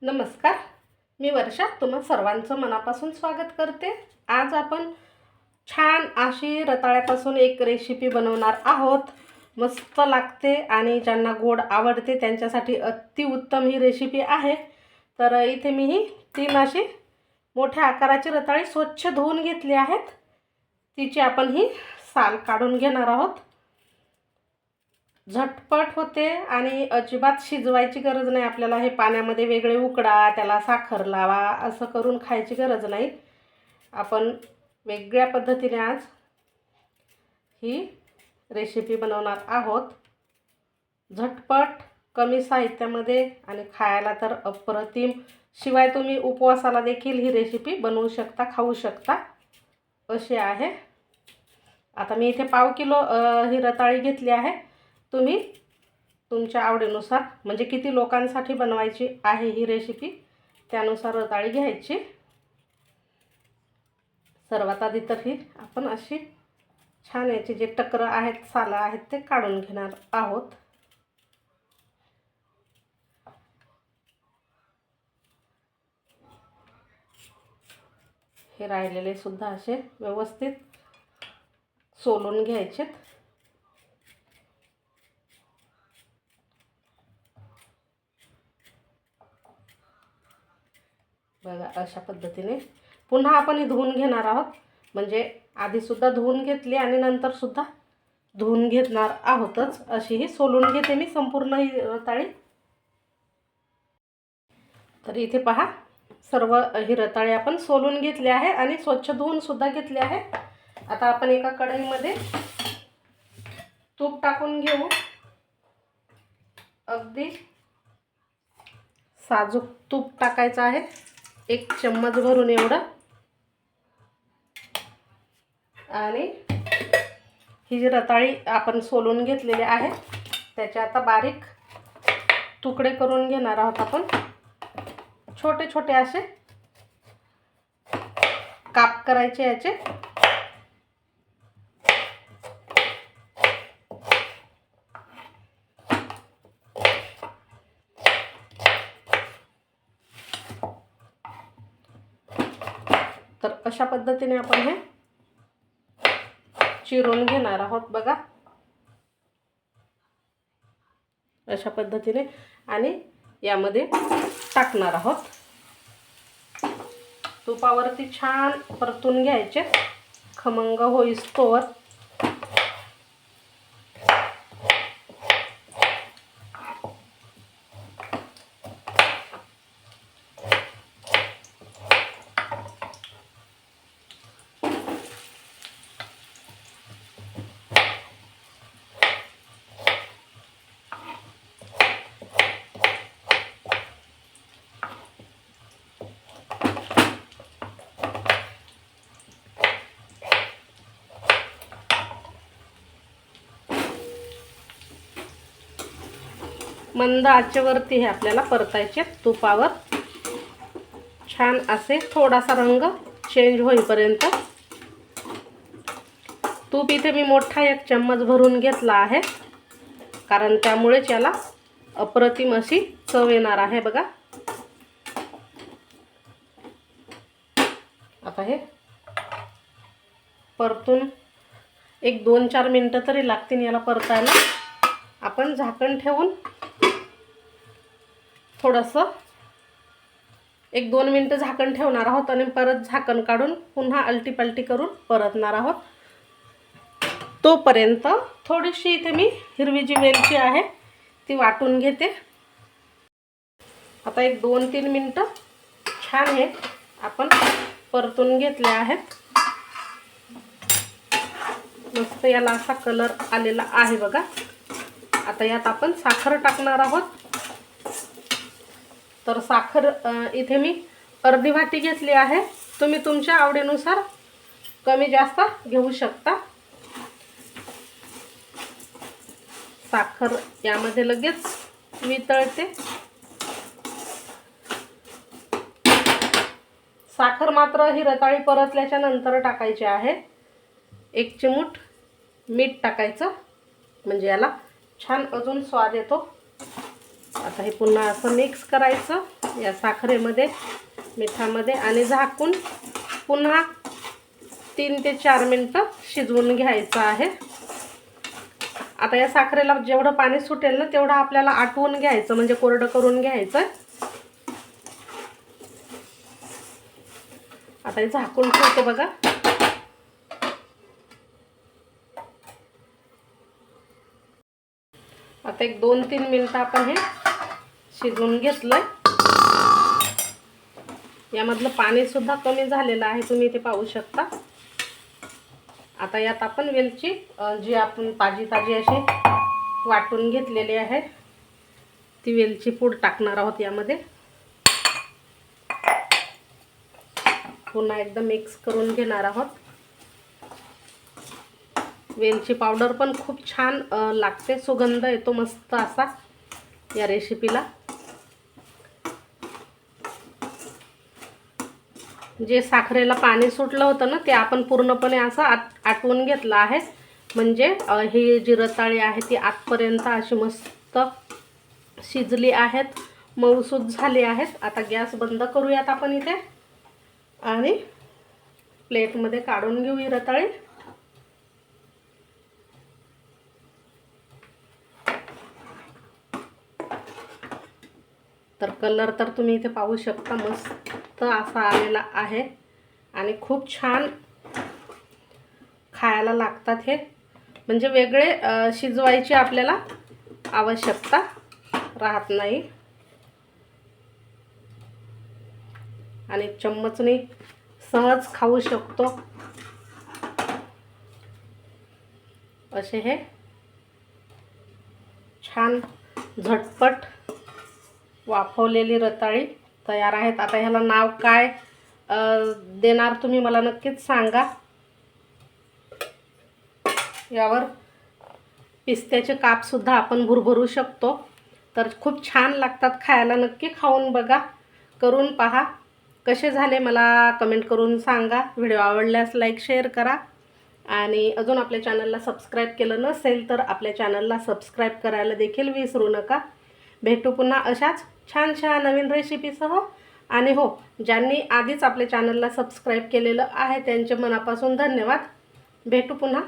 नमस्कार, मी वर्षा तुम्हा सर्वांचं मनापासून स्वागत करते। आज आपण छान अशी रताळ्यापासून एक रेसिपी बनवणार आहोत। मस्त लागते आणि ज्यांना गोड आवडते त्यांच्यासाठी अतिउत्तम ही रेसिपी आहे। तर इथे मी ही 3 अशी मोठ्या आकाराची रताळी स्वच्छ धुवून घेतली आहेत। तिची आपण ही साल काढून घेणार आहोत। झटपट होते आणि अजिबात शिजवायची गरज नाही आपल्याला। हे पाण्यामध्ये वेगळे उकडा, त्याला साखर लावा असं करून खायची गरज नाही। आपण वेगळ्या पद्धतीने आज ही रेसिपी बनवणार आहोत। झटपट, कमी साहित्यामध्ये आणि खायला तर अप्रतिम। शिवाय तुम्ही उपवासाला देखील ही रेसिपी बनवू शकता, खाऊ शकता अशी आहे। आता मी इथे पाव किलो ही रताळी घेतली आहे। तुम्ही तुमच्या आवडीनुसार म्हणजे किती लोकांसाठी बनवायची आहे ही रेसिपी त्यानुसार रताळी घ्यायची। सर्वात आधी तर ही आपण अशी छान याची जे टकर आहेत, साल आहेत ते काढून घेणार आहोत। हे राहिलेले सुद्धा असे व्यवस्थित सोलून घ्यायचे। बघा अशा पद्धतीने पुन्हा आपण ही धुवून घेणार आहोत। म्हणजे आधी सुद्धा धुवून घेतली आणि नंतर सुद्धा धुवून घेणार आहोतच। अशी ही सोलून घेते मी संपूर्ण ही रताळी। तर इथे पहा, सर्व ही रताळी आपण सोलून घेतली आहे आणि स्वच्छ धुवून सुद्धा घेतली आहे। आता आपण एका कढईमध्ये तूप टाकून घेऊ। अगदी साजूक तूप टाकायचं आहे, 1 चम्मच भरून एवढं। आणि ही जी रताळी आपण सोलून घेतलेली आहे त्याचे आता बारीक तुकडे करून घेणार आहोत आपण। छोटे छोटे असे काप करायचे याचे। तर अशा पद्धतीने आपण हे चिरून घेणार आहोत बघा, अशा पद्धतीने। आणि यामध्ये टाकणार आहोत। तुपावरती छान परतून घ्यायचे खमंग होईस्तोवर। मंद आचेवरती हे आपल्याला परतायचे तुपावर, छान असे थोडासा रंग चेंज होईपर्यंत। तूप इथे मी मोठा 1 चम्मच भरून घेतला आहे, कारण त्यामुळेच याला अप्रतिम अशी चव येणार आहे बघा। आता हे परतून 1-2-4 मिनिटं तरी लागतील याला परतायला। आपण झाकण ठेवून थोडंसं 1-2 मिनिटं झाकण ठेवणार आहोत आणि परत झाकण काढून पुन्हा अलटी-पलटी करून परतणार आहोत। तोपर्यंत थोडीशी इथे मी हिरवी जी वेलची आहे ती वाटून घेते। आता 1-2-3 मिनिटं छान हे आपण परतून घेतले आहेत। मस्त याला असा कलर आलेला आहे बघा। आता यात आपण साखर टाकणार आहोत। तर साखर इथे मी अर्धी वाटी घेतली आहे। तुम्ही तुमच्या आवडीनुसार कमी जास्त घेऊ शकता। साखर यामध्ये लगेच वितळते। साखर मात्र ही रताळी परतल्याच्या नंतर टाकायची आहे। 1 चिमूट मीठ टाकायचं म्हणजे याला छान अजून स्वाद येतो। आता हे पुन्हा असं मिक्स करायचं। या साखरेमध्ये, मिठामध्ये आणि झाकून पुन्हा 3 ते 4 मिनटं शिजवून घ्यायचं आहे. आता या साखरेला जेवढं पाणी सुटेल ना तेवढं आपल्याला आटवून घ्यायचं, म्हणजे कोरडं करून घ्यायचं. आता हे झाकून ठेवते बघा. आता एक 2-3 मिनटं आपण हे शिजवून घेतलंय. यामधलं पाणी सुद्धा कमी झालेलं आहे, तुम्ही इथे पाहू शकता. आता यात आपण वेलची जी आपण ताजी अशी वाटून घेतलेली आहे ती वेलची पूड टाकणार आहोत यामध्ये. पुन्हा एकदा मिक्स करून घेणार आहोत. वेलची पावडर पण खूप छान लागते, सुगंध येतो मस्त असा या रेसिपीला. जे साखरेला पाणी सुटलं होतं ना ते आपण पूर्णपणे असं आटवून घेतलं आहे. म्हणजे ही जी रताळी आहे ती आतपर्यंत अशी मस्त शिजली आहेत, मऊसूत झाली आहेत. आता गॅस बंद करूयात आपण इथे आणि प्लेटमध्ये काढून घेऊ ही रताळी. तर कलर तर तुम्ही इथे पाहू शकता, मस्त असा आलेला आहे आणि खूप छान खायला लागतात हे. म्हणजे वेगळे शिजवायची आपल्याला आवश्यकता राहत नाही आणि चम्मचने सहज खाऊ शकतो असे हे छान झटपट वाफवलेली रताळी तयार आहेत. आता ह्याला नाव काय देणार तुम्ही मला नक्कीच सांगा. यावर पिस्त्याचे कापसुद्धा आपण भुरभरू शकतो. तर खूप छान लागतात खायला. नक्की खाऊन बघा, करून पहा. कसे झाले मला कमेंट करून सांगा. व्हिडिओ आवडल्यास लाईक शेअर करा आणि अजून आपल्या चॅनलला सबस्क्राईब केलं नसेल तर आपल्या चॅनलला सबस्क्राईब करायला देखील विसरू नका. भेटू पुन्हा अशाच छान छान नवीन रेसिपीसह. आणि हो, ज्यांनी आधीच आपल्या चॅनलला सबस्क्राईब केलेलं आहे त्यांचे मनापासून धन्यवाद. भेटू पुन्हा.